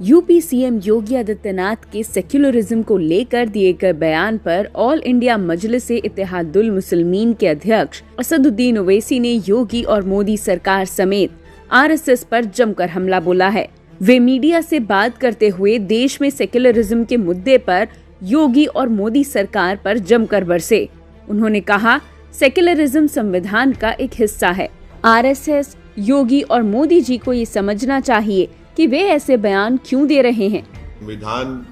UP CM Yogi Adityanath के secularism को लेकर दिए गए बयान पर ऑल इंडिया मजलिस-ए-इत्तेहादुल मुस्लिमीन के अध्यक्ष असदुद्दीन ओवैसी ने योगी और मोदी सरकार समेत आरएसएस पर जमकर हमला बोला है। वे मीडिया से बात करते हुए देश में सेक्युलरिज्म के मुद्दे पर योगी और मोदी सरकार पर जमकर बरसे। उन्होंने कहा, सेक्युलरिज्म संविधान का एक हिस्सा है। आरएसएस, योगी और मोदी जी को ये समझना चाहिए कि वे ऐसे बयान क्यों दे रहे हैं। संविधान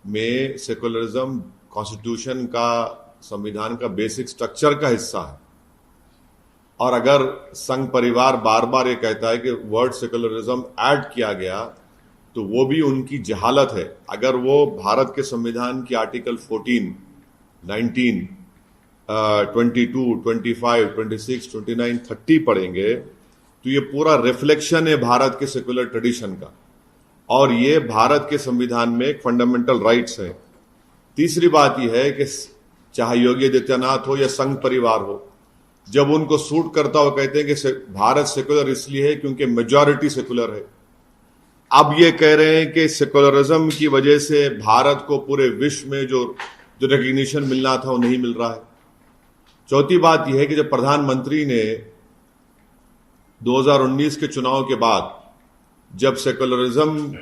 में सेकुलरिज्म कॉन्स्टिट्यूशन का, संविधान का बेसिक स्ट्रक्चर का हिस्सा है। और अगर संघ परिवार बार बार ये कहता है कि वर्ड सेकुलरिज्म ऐड किया गया, तो वो भी उनकी जहालत है। अगर वो भारत के संविधान की आर्टिकल 14, 19, 22, 25, 26, 29, 30 पढ़ेंगे तो ये पूरा रिफ्लेक्शन है भारत के सेकुलर ट्रेडिशन का, और ये भारत के संविधान में एक फंडामेंटल राइट्स है। तीसरी बात यह है कि चाहे योगी आदित्यनाथ हो या संघ परिवार हो, जब उनको सूट करता हो कहते हैं कि भारत सेकुलर इसलिए है क्योंकि मेजॉरिटी सेकुलर है। अब ये कह रहे हैं कि सेकुलरिज्म की वजह से भारत को पूरे विश्व में जो रिकग्निशन मिलना था वो नहीं मिल रहा है। चौथी बात यह है कि जब प्रधानमंत्री ने 2019 के चुनाव के बाद जब सेकुलरिज्म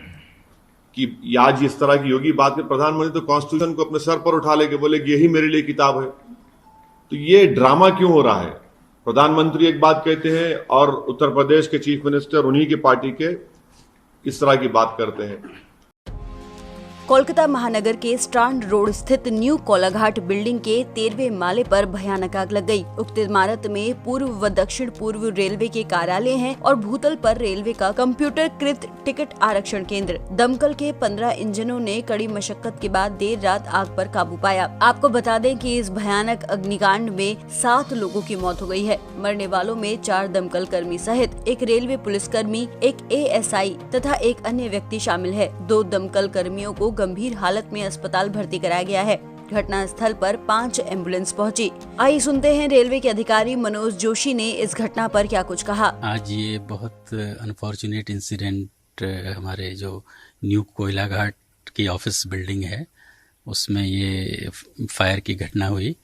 की आज इस तरह की योगी बात में प्रधानमंत्री तो कॉन्स्टिट्यूशन को अपने सर पर उठा लेके बोले कि यही मेरे लिए किताब है। तो ये ड्रामा क्यों हो रहा है? प्रधानमंत्री एक बात कहते हैं और उत्तर प्रदेश के चीफ मिनिस्टर उन्हीं की पार्टी के इस तरह की बात करते हैं। कोलकाता महानगर के स्ट्रैंड रोड स्थित न्यू कोलाघाट बिल्डिंग के 13वें माले पर भयानक आग लग गई। उक्त इमारत में पूर्व व दक्षिण पूर्व रेलवे के कार्यालय हैं और भूतल पर रेलवे का कंप्यूटरकृत टिकट आरक्षण केंद्र। दमकल के 15 इंजनों ने कड़ी मशक्कत के बाद देर रात आग पर काबू पाया। आपको बता दें कि इस भयानक अग्निकांड में 7 लोगों की मौत हो गई है। मरने वालों में 4 दमकल कर्मी सहित एक रेलवे पुलिसकर्मी, एक एएसआई तथा एक अन्य व्यक्ति शामिल है। 2 दमकल कर्मियों को गंभीर हालत में अस्पताल भर्ती कराया गया है। घटना स्थल पर 5 एम्बुलेंस पहुंची। आइए सुनते हैं रेलवे के अधिकारी मनोज जोशी ने इस घटना पर क्या कुछ कहा। आज ये बहुत अनफॉर्चुनेट इंसिडेंट हमारे जो न्यू कोयलाघाट की ऑफिस बिल्डिंग है उसमें ये फायर की घटना हुई।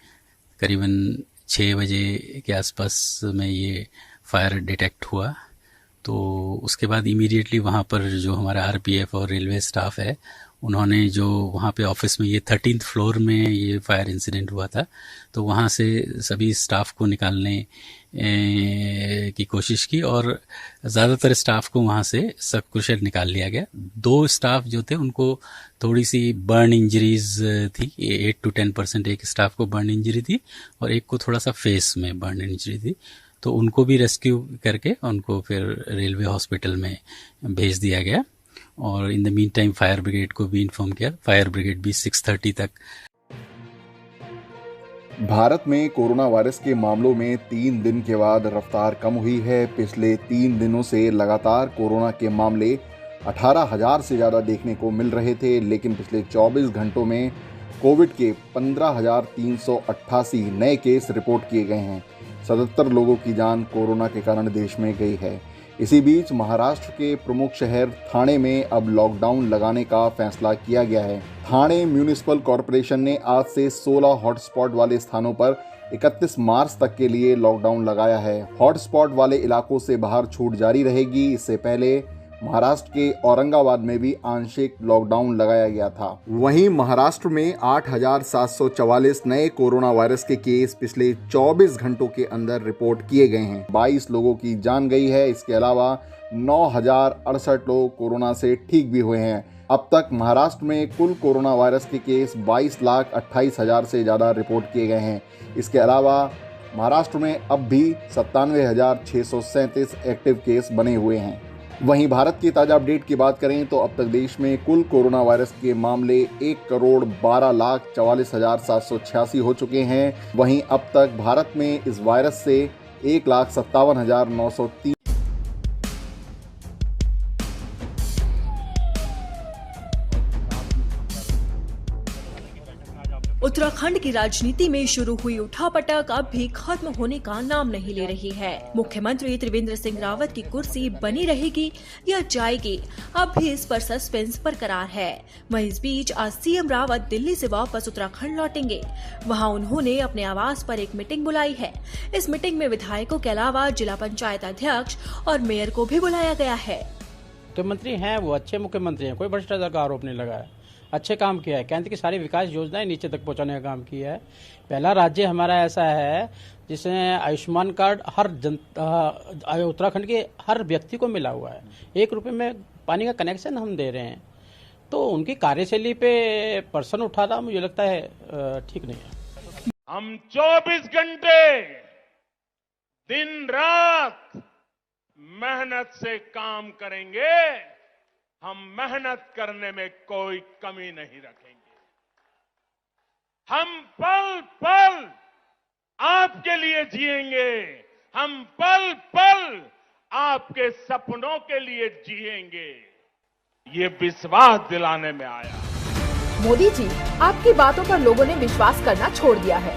करीबन 6 बजे के आसपास में ये फायर डिटेक्ट हुआ। तो उसके बाद इमीडिएटली वहाँ पर जो हमारा आरपीएफ और रेलवे स्टाफ है उन्होंने जो वहाँ पे ऑफिस में, ये 13th फ्लोर में ये फायर इंसिडेंट हुआ था, तो वहाँ से सभी स्टाफ को निकालने की कोशिश की और ज़्यादातर स्टाफ को वहाँ से सकुशल निकाल लिया गया। 2 स्टाफ जो थे उनको थोड़ी सी बर्न इंजरीज थी, 8 to 10% एक स्टाफ को बर्न इंजरी थी और एक को थोड़ा सा फेस में बर्न इंजरी थी। तो उनको भी रेस्क्यू करके उनको फिर रेलवे हॉस्पिटल में भेज दिया गया और in the mean time fire brigade को भी इन्फॉर्म किया। फायर ब्रिगेड भी 6:30 तक। भारत में कोरोना वायरस के मामलों में 3 दिन के बाद रफ्तार कम हुई है। पिछले 3 दिनों से लगातार कोरोना के मामले 18,000 से ज़्यादा देखने को मिल रहे थे, लेकिन पिछले 24 घंटों में कोविड के 15,388 नए केस रिपोर्ट किए गए हैं। 77 लोगों की जान कोरोना के कारण देश में गई है। इसी बीच महाराष्ट्र के प्रमुख शहर ठाणे में अब लॉकडाउन लगाने का फैसला किया गया है। ठाणे म्यूनिसिपल कॉरपोरेशन ने आज से 16 हॉटस्पॉट वाले स्थानों पर 31 मार्च तक के लिए लॉकडाउन लगाया है। हॉटस्पॉट वाले इलाकों से बाहर छूट जारी रहेगी। इससे पहले महाराष्ट्र के औरंगाबाद में भी आंशिक लॉकडाउन लगाया गया था। वहीं महाराष्ट्र में 8,744 नए कोरोना वायरस के केस पिछले 24 घंटों के अंदर रिपोर्ट किए गए हैं। 22 लोगों की जान गई है। इसके अलावा 9,068 लोग कोरोना से ठीक भी हुए हैं। अब तक महाराष्ट्र में कुल कोरोना वायरस के केस 22,28,000 से ज़्यादा रिपोर्ट किए गए हैं। इसके अलावा महाराष्ट्र में अब भी 97,637 एक्टिव केस बने हुए हैं। वहीं भारत की ताज़ा अपडेट की बात करें तो अब तक देश में कुल कोरोना वायरस के मामले 1,12,44,786 हो चुके हैं। वहीं अब तक भारत में इस वायरस से 1,57,903 उत्तराखंड की राजनीति में शुरू हुई उठापटक अब भी खत्म होने का नाम नहीं ले रही है। मुख्यमंत्री त्रिवेंद्र सिंह रावत की कुर्सी बनी रहेगी या जाएगी, अब भी इस पर सस्पेंस बरकरार है। वहीं इस बीच आज सीएम रावत दिल्ली से वापस उत्तराखंड लौटेंगे। वहां उन्होंने अपने आवास पर एक मीटिंग बुलाई है। इस मीटिंग में विधायकों के अलावा जिला पंचायत अध्यक्ष और मेयर को भी बुलाया गया है। मुख्यमंत्री हैं, वो अच्छे मुख्यमंत्री हैं, कोई भ्रष्टाचार का आरोप नहीं लगा है, अच्छे काम किया है। केंद्र की सारी विकास योजनाएं नीचे तक पहुंचाने का काम किया है। पहला राज्य हमारा ऐसा है जिसने आयुष्मान कार्ड उत्तराखंड के हर व्यक्ति को मिला हुआ है। 1 रुपए में पानी का कनेक्शन हम दे रहे हैं। तो उनकी कार्यशैली पे प्रश्न उठाना मुझे लगता है ठीक नहीं है। हम 24 घंटे दिन रात मेहनत से काम करेंगे। हम मेहनत करने में कोई कमी नहीं रखेंगे। हम पल पल आपके लिए जिएंगे। हम पल पल आपके सपनों के लिए जिएंगे। ये विश्वास दिलाने में आया। मोदी जी, आपकी बातों पर लोगों ने विश्वास करना छोड़ दिया है।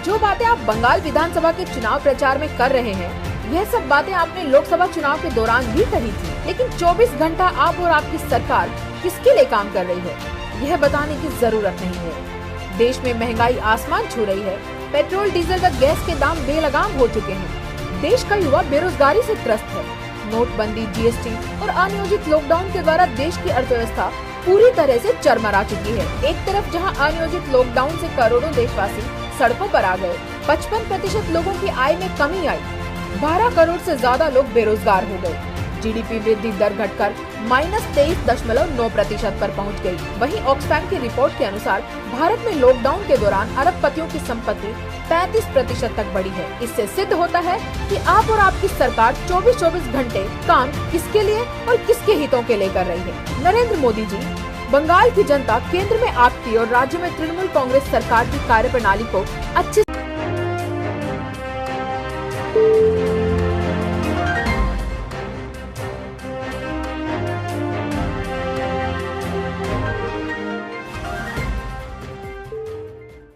जो बातें आप बंगाल विधानसभा के चुनाव प्रचार में कर रहे हैं, यह सब बातें आपने लोकसभा चुनाव के दौरान भी कही थी। लेकिन 24 घंटा आप और आपकी सरकार किसके लिए काम कर रही है, यह बताने की जरूरत नहीं है। देश में महंगाई आसमान छू रही है। पेट्रोल, डीजल व गैस के दाम बेलगाम हो चुके हैं। देश का युवा बेरोजगारी से त्रस्त है। नोटबंदी, जीएसटी और अनियोजित लॉकडाउन के द्वारा देश की अर्थव्यवस्था पूरी तरह से चरमरा चुकी है। एक तरफ जहां अनियोजित लॉकडाउन से करोड़ों देशवासी सड़कों पर आ गए, 55% लोगों की आय में कमी आई, 12 करोड़ से ज्यादा लोग बेरोजगार हो गए। जीडीपी वृद्धि दर घटकर -23.9% पर पहुंच गई। वहीं ऑक्सफैम की रिपोर्ट के अनुसार भारत में लॉकडाउन के दौरान अरबपतियों की संपत्ति 35% तक बढ़ी है। इससे सिद्ध होता है कि आप और आपकी सरकार 24 घंटे काम किसके लिए और किसके हितों के लिए कर रही है। नरेंद्र मोदी जी, बंगाल की जनता केंद्र में आपकी और राज्य में तृणमूल कांग्रेस सरकार की कार्यप्रणाली को अच्छी